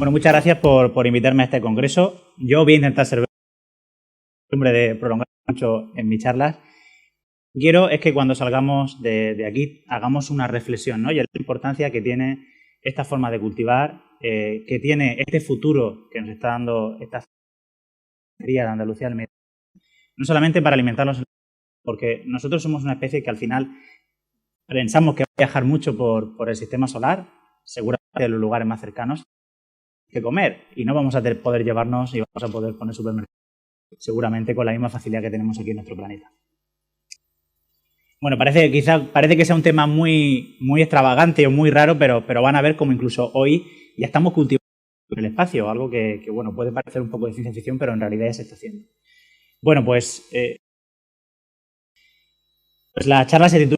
Bueno, muchas gracias por invitarme a este congreso. Yo voy a intentar ser hombre de prolongar mucho en mis charlas. Quiero es que cuando salgamos de aquí hagamos una reflexión, ¿no? Y la importancia que tiene esta forma de cultivar, que tiene este futuro que nos está dando esta feria de Andalucía al Medio, no solamente para alimentarnos, porque nosotros somos una especie que al final pensamos que va a viajar mucho por el sistema solar, seguramente en los lugares más cercanos, que comer, y no vamos a poder llevarnos y vamos a poder poner supermercados seguramente con la misma facilidad que tenemos aquí en nuestro planeta. Bueno, parece que sea un tema muy extravagante o muy raro, pero van a ver cómo incluso hoy ya estamos cultivando el espacio, algo que bueno, puede parecer un poco de ciencia ficción, pero en realidad ya se está haciendo. Bueno, pues la charla se titula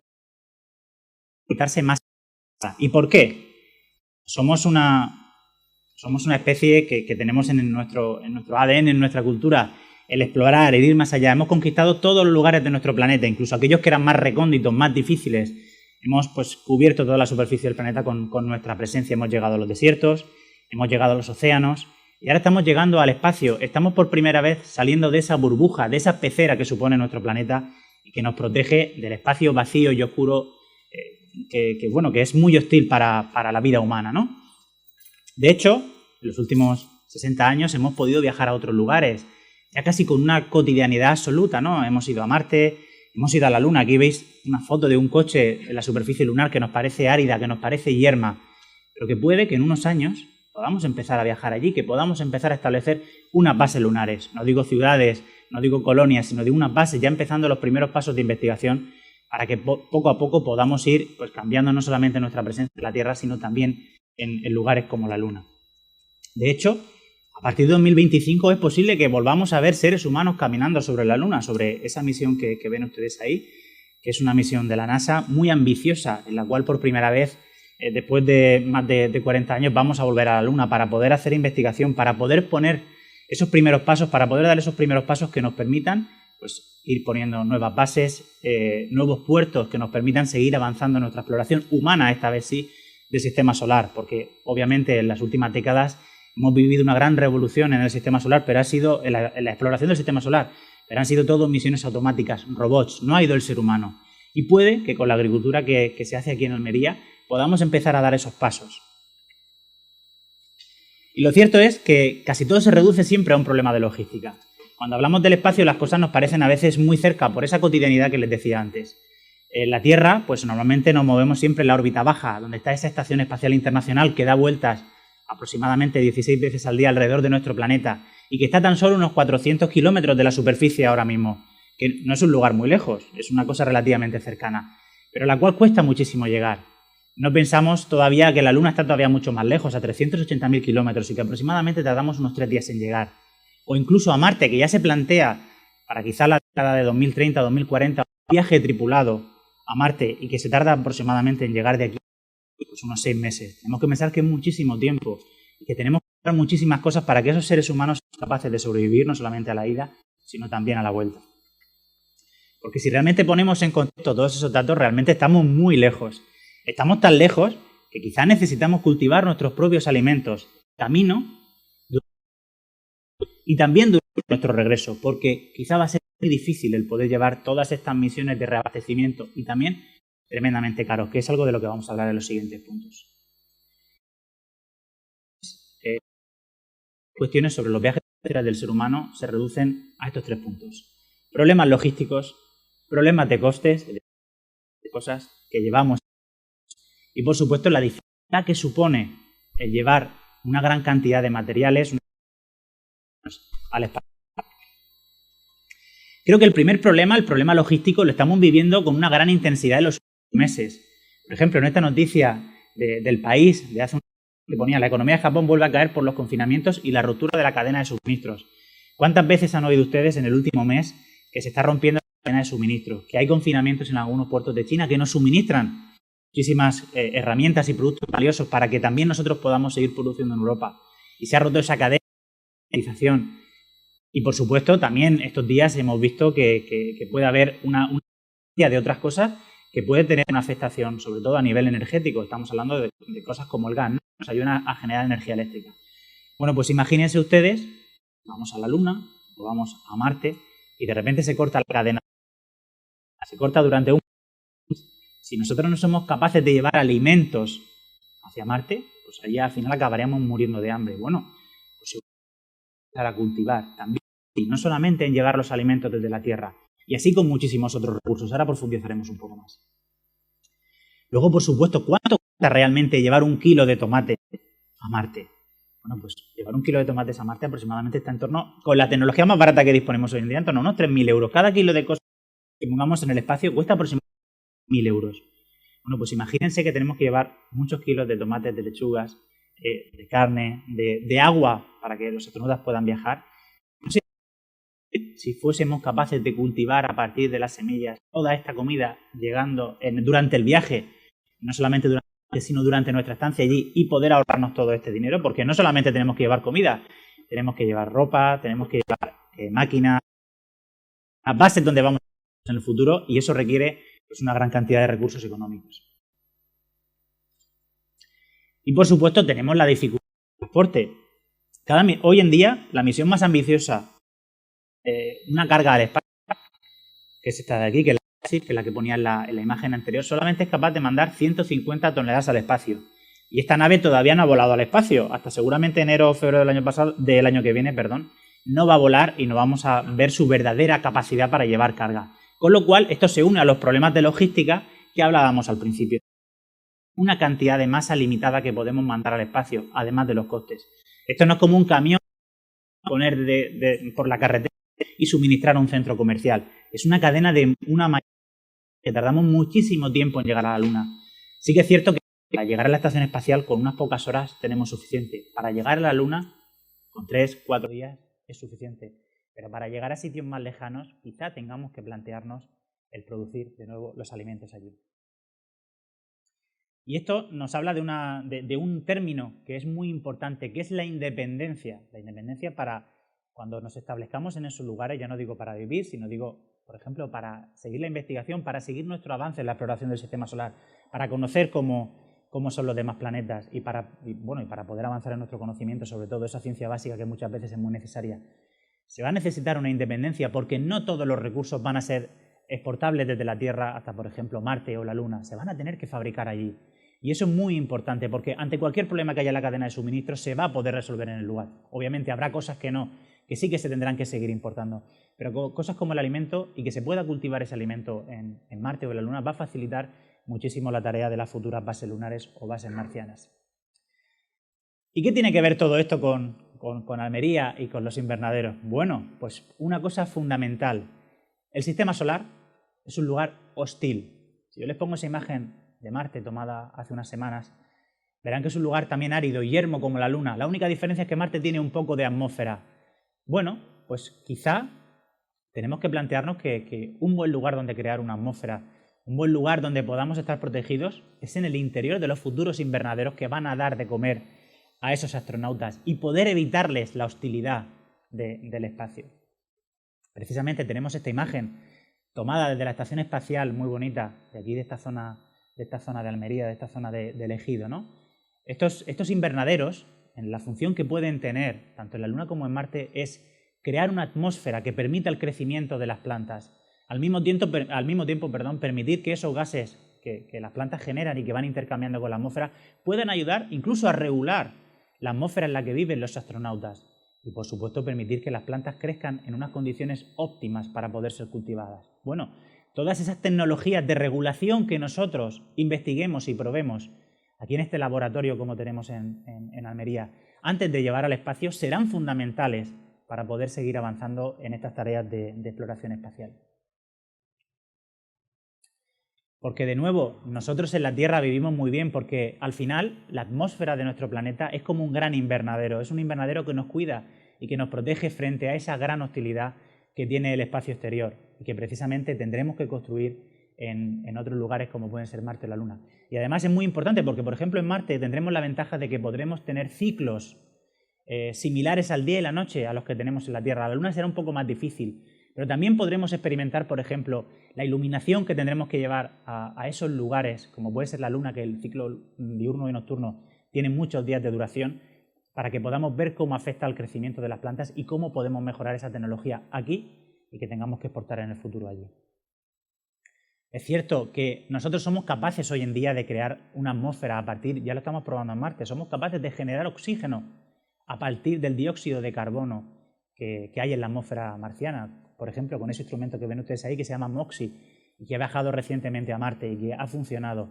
quitarse más. ¿Y por qué? Somos una especie que tenemos en nuestro ADN, en nuestra cultura, el explorar, el ir más allá. Hemos conquistado todos los lugares de nuestro planeta, incluso aquellos que eran más recónditos, más difíciles. Hemos cubierto toda la superficie del planeta con nuestra presencia. Hemos llegado a los desiertos, hemos llegado a los océanos y ahora estamos llegando al espacio. Estamos por primera vez saliendo de esa burbuja, de esa pecera que supone nuestro planeta y que nos protege del espacio vacío y oscuro que es muy hostil para la vida humana, ¿no? De hecho, en los últimos 60 años hemos podido viajar a otros lugares, ya casi con una cotidianidad absoluta, ¿no? Hemos ido a Marte, hemos ido a la Luna. Aquí veis una foto de un coche en la superficie lunar que nos parece árida, que nos parece yerma, pero que puede que en unos años podamos empezar a viajar allí, que podamos empezar a establecer unas bases lunares. No digo ciudades, no digo colonias, sino digo unas bases, ya empezando los primeros pasos de investigación para que poco a poco podamos ir cambiando no solamente nuestra presencia en la Tierra, sino también en lugares como la Luna. De hecho, a partir de 2025 es posible que volvamos a ver seres humanos caminando sobre la Luna, sobre esa misión que ven ustedes ahí, que es una misión de la NASA muy ambiciosa, en la cual por primera vez, después de más de 40 años, vamos a volver a la Luna para poder hacer investigación, para poder poner esos primeros pasos, para poder dar esos primeros pasos que nos permitan ir poniendo nuevas bases, nuevos puertos que nos permitan seguir avanzando en nuestra exploración humana, esta vez sí, del sistema solar, porque obviamente en las últimas décadas hemos vivido una gran revolución en el sistema solar, pero ha sido en la exploración del sistema solar, pero han sido todo misiones automáticas, robots, no ha ido el ser humano. Y puede que con la agricultura que se hace aquí en Almería podamos empezar a dar esos pasos. Y lo cierto es que casi todo se reduce siempre a un problema de logística. Cuando hablamos del espacio, las cosas nos parecen a veces muy cerca por esa cotidianidad que les decía antes. En la Tierra, normalmente nos movemos siempre en la órbita baja, donde está esa Estación Espacial Internacional que da vueltas aproximadamente 16 veces al día alrededor de nuestro planeta y que está tan solo unos 400 kilómetros de la superficie ahora mismo, que no es un lugar muy lejos, es una cosa relativamente cercana, pero a la cual cuesta muchísimo llegar. No pensamos todavía que la Luna está todavía mucho más lejos, a 380.000 kilómetros, y que aproximadamente tardamos unos 3 días en llegar. O incluso a Marte, que ya se plantea para quizá la década de 2030 o 2040 un viaje tripulado a Marte y que se tarda aproximadamente en llegar de aquí unos 6 meses. Tenemos que pensar que es muchísimo tiempo y que tenemos que hacer muchísimas cosas para que esos seres humanos sean capaces de sobrevivir no solamente a la ida, sino también a la vuelta. Porque si realmente ponemos en contexto todos esos datos, realmente estamos muy lejos. Estamos tan lejos que quizá necesitamos cultivar nuestros propios alimentos camino y también durante nuestro regreso, porque quizá va a ser muy difícil el poder llevar todas estas misiones de reabastecimiento y también tremendamente caros, que es algo de lo que vamos a hablar en los siguientes puntos. Cuestiones sobre los viajes del ser humano se reducen a estos 3 puntos. Problemas logísticos, problemas de costes, de cosas que llevamos y, por supuesto, la dificultad que supone el llevar una gran cantidad de materiales al espacio. Creo que el primer problema, el problema logístico, lo estamos viviendo con una gran intensidad en los últimos meses. Por ejemplo, en esta noticia del País de hace un que ponía la economía de Japón vuelve a caer por los confinamientos y la ruptura de la cadena de suministros. ¿Cuántas veces han oído ustedes en el último mes que se está rompiendo la cadena de suministros? Que hay confinamientos en algunos puertos de China que nos suministran muchísimas herramientas y productos valiosos para que también nosotros podamos seguir produciendo en Europa. Y se ha roto esa cadena de organización. Y, por supuesto, también estos días hemos visto que puede haber una de otras cosas que puede tener una afectación, sobre todo a nivel energético. Estamos hablando de cosas como el gas, ¿no? Nos ayudan a generar energía eléctrica. Bueno, pues imagínense ustedes, vamos a la Luna o vamos a Marte y de repente se corta la cadena. Se corta durante un... Si nosotros no somos capaces de llevar alimentos hacia Marte, pues allí al final acabaríamos muriendo de hambre. Bueno, pues para cultivar también, y no solamente en llevar los alimentos desde la Tierra, y así con muchísimos otros recursos. Ahora profundizaremos un poco más. Luego, por supuesto, ¿cuánto cuesta realmente llevar 1 kilo de tomate a Marte? Bueno, pues llevar 1 kilo de tomates a Marte aproximadamente está en torno, con la tecnología más barata que disponemos hoy en día, en torno a unos 3.000 euros. Cada kilo de cosas que pongamos en el espacio cuesta aproximadamente 1.000 euros. Bueno, pues imagínense que tenemos que llevar muchos kilos de tomates, de lechugas, de carne, de agua para que los astronautas puedan viajar. No sé si fuésemos capaces de cultivar a partir de las semillas toda esta comida llegando durante el viaje, no solamente durante, sino durante nuestra estancia allí, y poder ahorrarnos todo este dinero, porque no solamente tenemos que llevar comida, tenemos que llevar ropa, tenemos que llevar máquinas, las bases donde vamos en el futuro, y eso requiere pues una gran cantidad de recursos económicos. Y por supuesto tenemos la dificultad del transporte. Hoy en día la misión más ambiciosa, una carga al espacio, que es esta de aquí, que es la que ponía en la imagen anterior, solamente es capaz de mandar 150 toneladas al espacio. Y esta nave todavía no ha volado al espacio. Hasta seguramente enero o febrero del año que viene, no va a volar y no vamos a ver su verdadera capacidad para llevar carga. Con lo cual, esto se une a los problemas de logística que hablábamos al principio. Una cantidad de masa limitada que podemos mandar al espacio, además de los costes. Esto no es como un camión poner por la carretera y suministrar a un centro comercial. Es una cadena de una mayor que tardamos muchísimo tiempo en llegar a la Luna. Sí que es cierto que para llegar a la estación espacial con unas pocas horas tenemos suficiente. Para llegar a la Luna, con 3-4 días es suficiente. Pero para llegar a sitios más lejanos, quizá tengamos que plantearnos el producir de nuevo los alimentos allí. Y esto nos habla de un término que es muy importante, que es la independencia. La independencia para cuando nos establezcamos en esos lugares, ya no digo para vivir, sino digo, por ejemplo, para seguir la investigación, para seguir nuestro avance en la exploración del sistema solar, para conocer cómo son los demás planetas y para poder avanzar en nuestro conocimiento, sobre todo esa ciencia básica que muchas veces es muy necesaria. Se va a necesitar una independencia porque no todos los recursos van a ser exportables desde la Tierra hasta, por ejemplo, Marte o la Luna. Se van a tener que fabricar allí. Y eso es muy importante porque ante cualquier problema que haya en la cadena de suministro se va a poder resolver en el lugar. Obviamente habrá cosas que no, que sí que se tendrán que seguir importando. Pero cosas como el alimento y que se pueda cultivar ese alimento en Marte o en la Luna va a facilitar muchísimo la tarea de las futuras bases lunares o bases marcianas. ¿Y qué tiene que ver todo esto con Almería y con los invernaderos? Bueno, pues una cosa fundamental. El sistema solar es un lugar hostil. Si yo les pongo esa imagen de Marte tomada hace unas semanas, verán que es un lugar también árido y yermo como la Luna. La única diferencia es que Marte tiene un poco de atmósfera. Bueno, pues quizá tenemos que plantearnos que un buen lugar donde crear una atmósfera, un buen lugar donde podamos estar protegidos, es en el interior de los futuros invernaderos que van a dar de comer a esos astronautas y poder evitarles la hostilidad del espacio. Precisamente tenemos esta imagen tomada desde la estación espacial, muy bonita, de aquí de esta zona de Almería, de esta zona del Ejido, ¿no? Estos invernaderos, en la función que pueden tener, tanto en la Luna como en Marte, es crear una atmósfera que permita el crecimiento de las plantas. Al mismo tiempo, permitir que esos gases que las plantas generan y que van intercambiando con la atmósfera puedan ayudar incluso a regular la atmósfera en la que viven los astronautas. Y, por supuesto, permitir que las plantas crezcan en unas condiciones óptimas para poder ser cultivadas. Bueno, todas esas tecnologías de regulación que nosotros investiguemos y probemos aquí en este laboratorio como tenemos en Almería, antes de llevar al espacio, serán fundamentales para poder seguir avanzando en estas tareas de exploración espacial. Porque, de nuevo, nosotros en la Tierra vivimos muy bien porque, al final, la atmósfera de nuestro planeta es como un gran invernadero. Es un invernadero que nos cuida y que nos protege frente a esa gran hostilidad que tiene el espacio exterior y que, precisamente, tendremos que construir en otros lugares como pueden ser Marte o la Luna. Y, además, es muy importante porque, por ejemplo, en Marte tendremos la ventaja de que podremos tener ciclos similares al día y la noche a los que tenemos en la Tierra. La Luna será un poco más difícil. Pero también podremos experimentar, por ejemplo, la iluminación que tendremos que llevar a esos lugares, como puede ser la Luna, que el ciclo diurno y nocturno tiene muchos días de duración. para que podamos ver cómo afecta al crecimiento de las plantas y cómo podemos mejorar esa tecnología aquí y que tengamos que exportar en el futuro allí. Es cierto que nosotros somos capaces hoy en día de crear una atmósfera a partir, ya lo estamos probando en Marte, somos capaces de generar oxígeno a partir del dióxido de carbono que hay en la atmósfera marciana. Por ejemplo, con ese instrumento que ven ustedes ahí que se llama MOXIE y que ha viajado recientemente a Marte y que ha funcionado.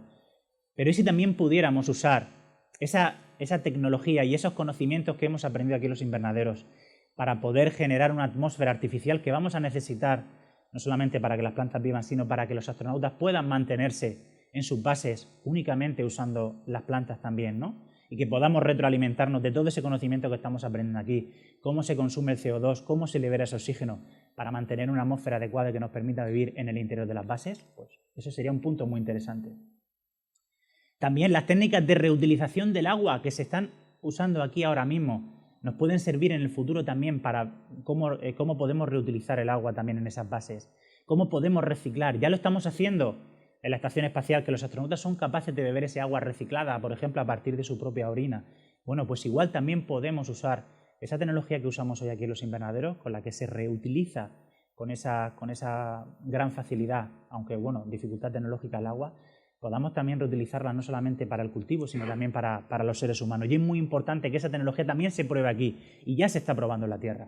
Pero ¿y si también pudiéramos usar esa tecnología y esos conocimientos que hemos aprendido aquí en los invernaderos para poder generar una atmósfera artificial que vamos a necesitar no solamente para que las plantas vivan, sino para que los astronautas puedan mantenerse en sus bases únicamente usando las plantas también, ¿no? Y que podamos retroalimentarnos de todo ese conocimiento que estamos aprendiendo aquí, cómo se consume el CO2, cómo se libera ese oxígeno para mantener una atmósfera adecuada que nos permita vivir en el interior de las bases, pues eso sería un punto muy interesante. También las técnicas de reutilización del agua que se están usando aquí ahora mismo nos pueden servir en el futuro también para cómo podemos reutilizar el agua también en esas bases, cómo podemos reciclar. Ya lo estamos haciendo en la estación espacial, que los astronautas son capaces de beber ese agua reciclada, por ejemplo, a partir de su propia orina. Bueno, pues igual también podemos usar esa tecnología que usamos hoy aquí en los invernaderos, con la que se reutiliza con esa gran facilidad, aunque bueno, dificultad tecnológica el agua, podamos también reutilizarla no solamente para el cultivo, sino también para los seres humanos. Y es muy importante que esa tecnología también se pruebe aquí, y ya se está probando en la Tierra.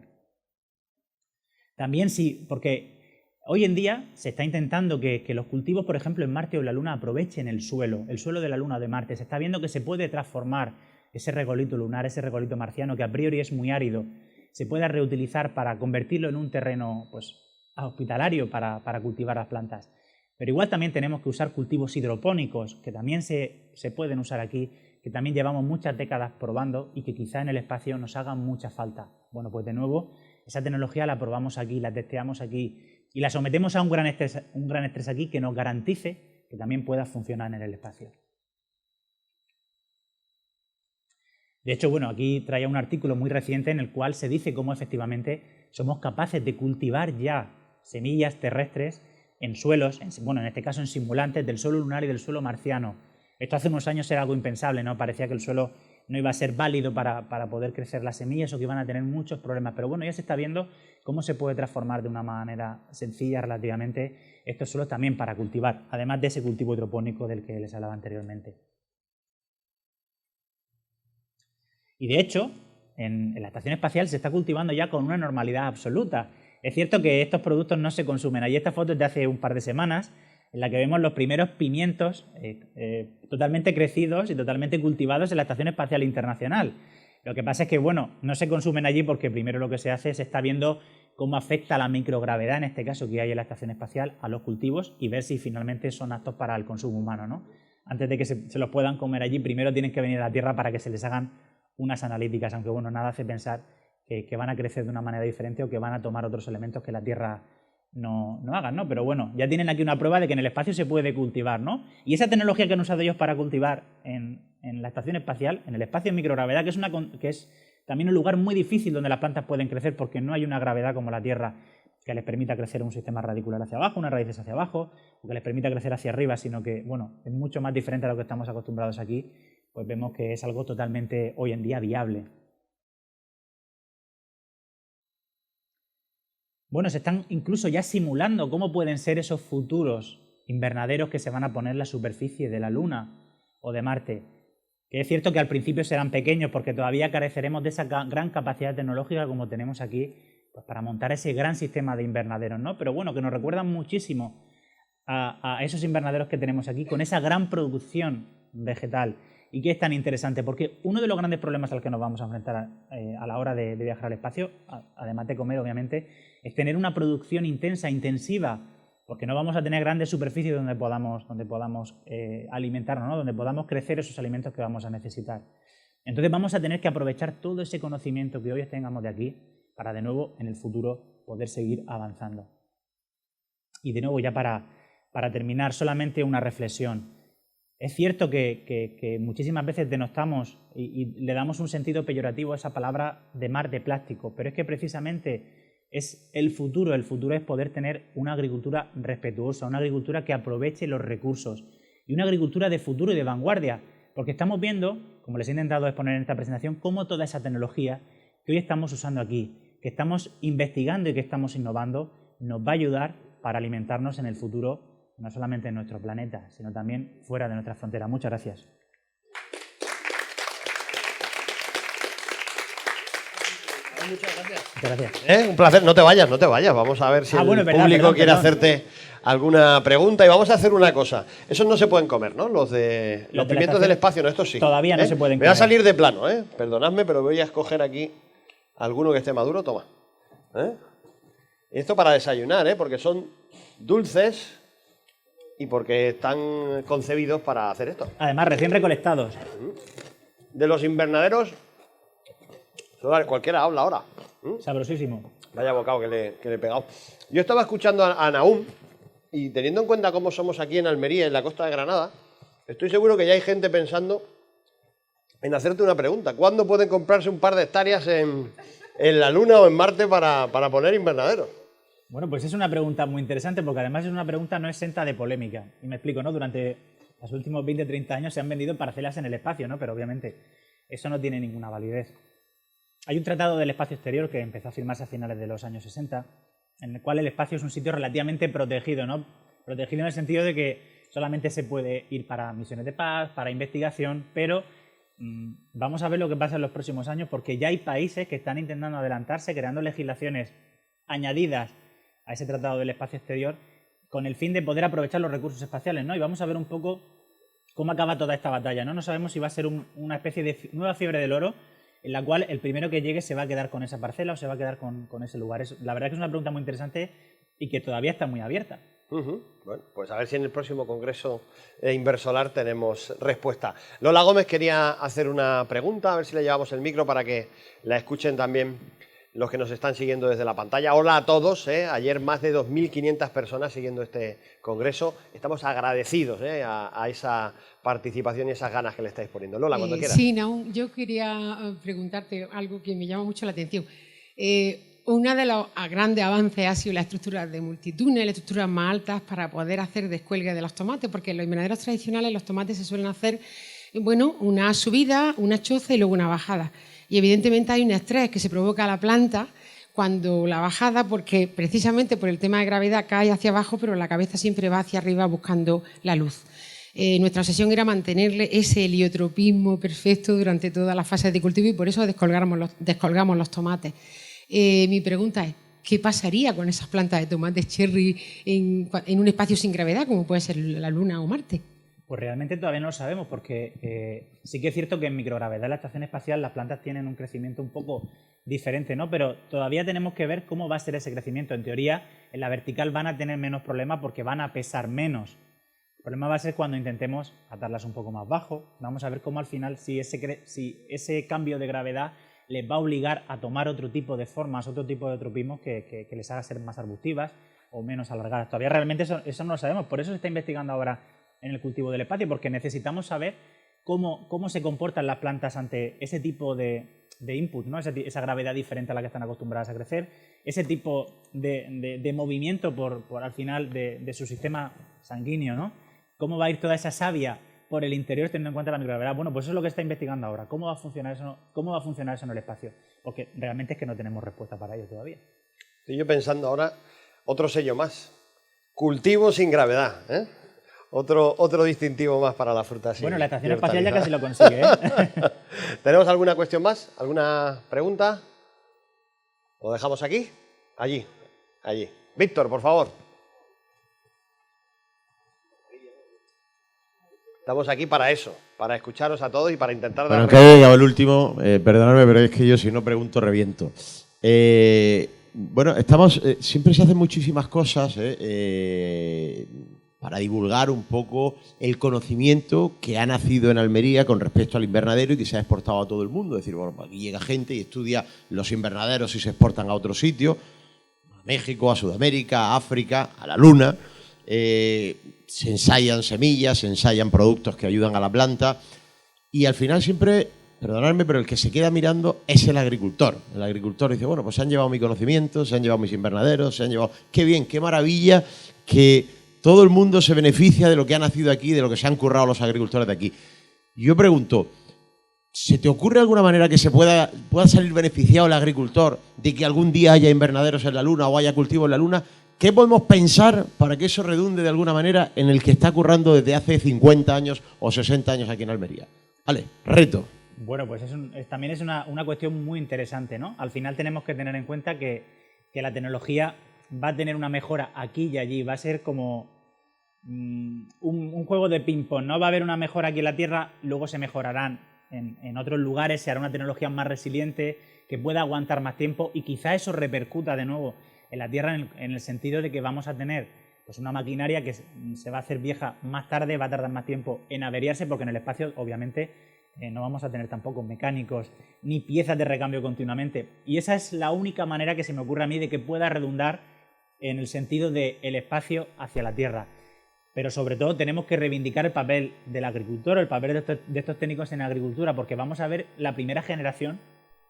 También sí, porque hoy en día se está intentando que los cultivos, por ejemplo, en Marte o en la Luna, aprovechen el suelo de la Luna o de Marte. Se está viendo que se puede transformar ese regolito lunar, ese regolito marciano, que a priori es muy árido, se puede reutilizar para convertirlo en un terreno pues, hospitalario para cultivar las plantas. Pero igual también tenemos que usar cultivos hidropónicos, que también se pueden usar aquí, que también llevamos muchas décadas probando y que quizá en el espacio nos hagan mucha falta. Bueno, pues de nuevo, esa tecnología la probamos aquí, la testeamos aquí y la sometemos a un gran estrés aquí que nos garantice que también pueda funcionar en el espacio. De hecho, bueno, aquí traía un artículo muy reciente en el cual se dice cómo efectivamente somos capaces de cultivar ya semillas terrestres en suelos, en este caso en simulantes del suelo lunar y del suelo marciano. Esto hace unos años era algo impensable, ¿no? Parecía que el suelo no iba a ser válido para poder crecer las semillas o que iban a tener muchos problemas. Pero bueno, ya se está viendo cómo se puede transformar de una manera sencilla relativamente estos suelos también para cultivar, además de ese cultivo hidropónico del que les hablaba anteriormente. Y de hecho, en la estación espacial se está cultivando ya con una normalidad absoluta. Es cierto que estos productos no se consumen. Hay esta foto de hace un par de semanas en la que vemos los primeros pimientos totalmente crecidos y totalmente cultivados en la Estación Espacial Internacional. Lo que pasa es que, bueno, no se consumen allí porque primero lo que se hace es estar viendo cómo afecta la microgravedad, en este caso que hay en la Estación Espacial, a los cultivos y ver si finalmente son aptos para el consumo humano, ¿no? Antes de que se los puedan comer allí, primero tienen que venir a la Tierra para que se les hagan unas analíticas, aunque bueno, nada hace pensar que van a crecer de una manera diferente o que van a tomar otros elementos que la Tierra no hagan, ¿no? Pero bueno, ya tienen aquí una prueba de que en el espacio se puede cultivar, ¿no? Y esa tecnología que han usado ellos para cultivar en la estación espacial, en el espacio en microgravedad, que es también un lugar muy difícil donde las plantas pueden crecer porque no hay una gravedad como la Tierra que les permita crecer un sistema radicular hacia abajo, unas raíces hacia abajo, o que les permita crecer hacia arriba, sino que, bueno, es mucho más diferente a lo que estamos acostumbrados aquí, pues vemos que es algo totalmente hoy en día viable. Bueno, se están incluso ya simulando cómo pueden ser esos futuros invernaderos que se van a poner en la superficie de la Luna o de Marte. Que es cierto que al principio serán pequeños porque todavía careceremos de esa gran capacidad tecnológica como tenemos aquí pues para montar ese gran sistema de invernaderos, ¿no? Pero bueno, que nos recuerdan muchísimo a esos invernaderos que tenemos aquí con esa gran producción vegetal. ¿Y qué es tan interesante? Porque uno de los grandes problemas al que nos vamos a enfrentar a la hora de viajar al espacio, además de comer, obviamente, es tener una producción intensa, intensiva, porque no vamos a tener grandes superficies donde podamos alimentarnos, ¿no? Donde podamos crecer esos alimentos que vamos a necesitar. Entonces vamos a tener que aprovechar todo ese conocimiento que hoy tengamos de aquí para, de nuevo, en el futuro poder seguir avanzando. Y de nuevo, ya para terminar, solamente una reflexión. Es cierto que muchísimas veces denostamos y le damos un sentido peyorativo a esa palabra de mar de plástico, pero es que precisamente es el futuro es poder tener una agricultura respetuosa, una agricultura que aproveche los recursos y una agricultura de futuro y de vanguardia, porque estamos viendo, como les he intentado exponer en esta presentación, cómo toda esa tecnología que hoy estamos usando aquí, que estamos investigando y que estamos innovando, nos va a ayudar para alimentarnos en el futuro, no solamente en nuestro planeta, sino también fuera de nuestras fronteras. Muchas gracias. Muchas gracias. Muchas gracias. Un placer. No te vayas. Vamos a ver si el público quiere hacerte alguna pregunta. Y vamos a hacer una cosa. Esos no se pueden comer, ¿no? Los pimientos del espacio, no, estos sí. Todavía no se pueden comer. Me va a salir de plano, ¿eh? Perdonadme, pero voy a escoger aquí alguno que esté maduro. Toma. Y esto para desayunar, porque son dulces y porque están concebidos para hacer esto. Además, recién recolectados. De los invernaderos, cualquiera habla ahora. Sabrosísimo. Vaya bocado que le he pegado. Yo estaba escuchando a Nahum y teniendo en cuenta cómo somos aquí en Almería, en la costa de Granada, estoy seguro que ya hay gente pensando en hacerte una pregunta. ¿Cuándo pueden comprarse un par de hectáreas en la Luna o en Marte para poner invernaderos? Bueno, pues es una pregunta muy interesante porque además es una pregunta no exenta de polémica. Y me explico, ¿no? Durante los últimos 20-30 años se han vendido parcelas en el espacio, ¿no? Pero obviamente eso no tiene ninguna validez. Hay un tratado del espacio exterior que empezó a firmarse a finales de los años 60, en el cual el espacio es un sitio relativamente protegido, ¿no? Protegido en el sentido de que solamente se puede ir para misiones de paz, para investigación, pero vamos a ver lo que pasa en los próximos años porque ya hay países que están intentando adelantarse, creando legislaciones añadidas a ese tratado del espacio exterior con el fin de poder aprovechar los recursos espaciales, ¿no? Y vamos a ver un poco cómo acaba toda esta batalla, ¿no? No sabemos si va a ser una especie de nueva fiebre del oro en la cual el primero que llegue se va a quedar con esa parcela o se va a quedar con ese lugar. La verdad es que es una pregunta muy interesante y que todavía está muy abierta. Bueno, pues a ver si en el próximo Congreso Inversolar tenemos respuesta. Lola Gómez quería hacer una pregunta, a ver si le llevamos el micro para que la escuchen también los que nos están siguiendo desde la pantalla. Hola a todos, ayer más de 2.500 personas siguiendo este congreso. Estamos agradecidos a esa participación y esas ganas que le estáis poniendo. Lola, cuando quieras. Sí, Nahum, yo quería preguntarte algo que me llama mucho la atención. Uno de los grandes avances ha sido la estructura de multitúnel, estructuras más altas para poder hacer descuelgue de los tomates, porque en los invernaderos tradicionales los tomates se suelen hacer, bueno, una subida, una choza y luego una bajada. Y evidentemente hay un estrés que se provoca a la planta cuando la bajada, porque precisamente por el tema de gravedad cae hacia abajo, pero la cabeza siempre va hacia arriba buscando la luz. Nuestra obsesión era mantenerle ese heliotropismo perfecto durante todas las fases de cultivo y por eso descolgamos los tomates. Mi pregunta es, ¿qué pasaría con esas plantas de tomates cherry en un espacio sin gravedad, como puede ser la Luna o Marte? Pues realmente todavía no lo sabemos porque sí que es cierto que en microgravedad en la estación espacial las plantas tienen un crecimiento un poco diferente, ¿no? Pero todavía tenemos que ver cómo va a ser ese crecimiento. En teoría, en la vertical van a tener menos problemas porque van a pesar menos. El problema va a ser cuando intentemos atarlas un poco más bajo. Vamos a ver cómo al final, si ese cambio de gravedad les va a obligar a tomar otro tipo de formas, otro tipo de tropismos que les haga ser más arbustivas o menos alargadas. Todavía realmente eso no lo sabemos. Por eso se está investigando ahora en el cultivo del espacio, porque necesitamos saber cómo se comportan las plantas ante ese tipo de input, ¿no? Esa gravedad diferente a la que están acostumbradas a crecer, ese tipo de movimiento por al final de su sistema sanguíneo, ¿no? Cómo va a ir toda esa savia por el interior teniendo en cuenta la microgravedad. Bueno, pues eso es lo que está investigando ahora. ¿Cómo va a funcionar eso en el espacio? Porque realmente es que no tenemos respuesta para ello todavía. Estoy yo pensando ahora, otro sello más. Cultivo sin gravedad, ¿eh? Otro distintivo más para la fruta. Bueno, la estación espacial ya casi lo consigue, ¿eh? ¿Tenemos alguna cuestión más? ¿Alguna pregunta? ¿Lo dejamos aquí? Allí. Víctor, por favor. Estamos aquí para eso, para escucharos a todos y para intentar dar... Bueno, que haya llegado el úlimo, perdonadme, pero es que yo si no pregunto reviento. Bueno, siempre se hacen muchísimas cosas para divulgar un poco el conocimiento que ha nacido en Almería con respecto al invernadero y que se ha exportado a todo el mundo. Es decir, bueno, aquí llega gente y estudia los invernaderos y se exportan a otros sitios, a México, a Sudamérica, a África, a la Luna. Se ensayan semillas, se ensayan productos que ayudan a la planta y al final siempre, perdonadme, pero el que se queda mirando es el agricultor. El agricultor dice, bueno, pues se han llevado mi conocimiento, se han llevado mis invernaderos, se han llevado... ¡Qué bien, qué maravilla que todo el mundo se beneficia de lo que ha nacido aquí, de lo que se han currado los agricultores de aquí! Yo pregunto, ¿Se te ocurre alguna manera que se pueda salir beneficiado el agricultor de que algún día haya invernaderos en la Luna o haya cultivos en la Luna? ¿Qué podemos pensar para que eso redunde de alguna manera en el que está currando desde hace 50 años o 60 años aquí en Almería? Vale, reto. Bueno, pues también es una cuestión muy interesante, ¿no? Al final tenemos que tener en cuenta que la tecnología va a tener una mejora aquí y allí, va a ser como un juego de ping-pong, ¿no? Va a haber una mejora aquí en la Tierra, luego se mejorarán en otros lugares, se hará una tecnología más resiliente, que pueda aguantar más tiempo y quizá eso repercuta de nuevo en la Tierra en el sentido de que vamos a tener pues una maquinaria que se va a hacer vieja más tarde, va a tardar más tiempo en averiarse, porque en el espacio obviamente no vamos a tener tampoco mecánicos ni piezas de recambio continuamente. Y esa es la única manera que se me ocurre a mí de que pueda redundar en el sentido del espacio hacia la Tierra. Pero sobre todo tenemos que reivindicar el papel del agricultor, el papel de estos técnicos en agricultura, porque vamos a ver la primera generación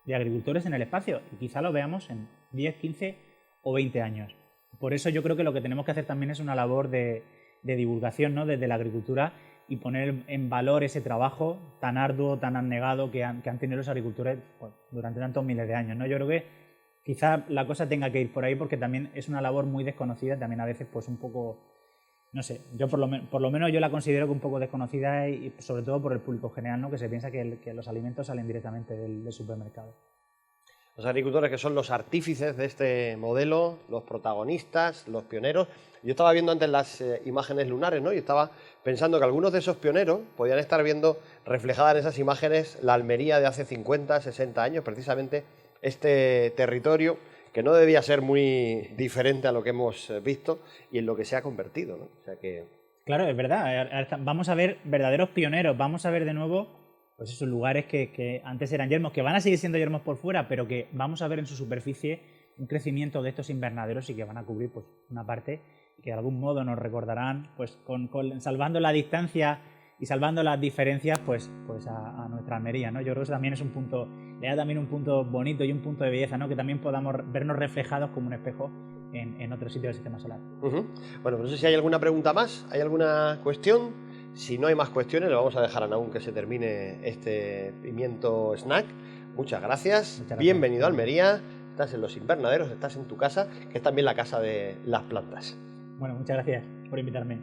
de agricultores en el espacio y quizá lo veamos en 10, 15 o 20 años. Por eso yo creo que lo que tenemos que hacer también es una labor de divulgación, ¿no? Desde la agricultura, y poner en valor ese trabajo tan arduo, tan abnegado que han tenido los agricultores pues, durante tantos miles de años, ¿no? Yo creo que quizá la cosa tenga que ir por ahí, porque también es una labor muy desconocida, también a veces pues un poco, no sé, yo por lo menos yo la considero que un poco desconocida y sobre todo por el público general, ¿no? Que se piensa que los alimentos salen directamente del supermercado. Los agricultores que son los artífices de este modelo, los protagonistas, los pioneros. Yo estaba viendo antes las imágenes lunares, ¿no? Y estaba pensando que algunos de esos pioneros podían estar viendo reflejada en esas imágenes la Almería de hace 50, 60 años, precisamente este territorio que no debía ser muy diferente a lo que hemos visto y en lo que se ha convertido, ¿no? O sea que... Claro, es verdad. Vamos a ver verdaderos pioneros, vamos a ver de nuevo pues esos lugares que antes eran yermos, que van a seguir siendo yermos por fuera, pero que vamos a ver en su superficie un crecimiento de estos invernaderos y que van a cubrir pues una parte que de algún modo nos recordarán, pues salvando la distancia y salvando las diferencias, pues a nuestra Almería, ¿no? Yo creo que eso también es un punto, le da también un punto bonito y un punto de belleza, ¿no? Que también podamos vernos reflejados como un espejo en otro sitio del sistema solar. Bueno, no sé si hay alguna pregunta más, ¿hay alguna cuestión? Si no hay más cuestiones, le vamos a dejar a Nahum que se termine este pimiento snack. Muchas gracias. Bienvenido a Almería. Estás en los invernaderos, estás en tu casa, que es también la casa de las plantas. Bueno, muchas gracias por invitarme.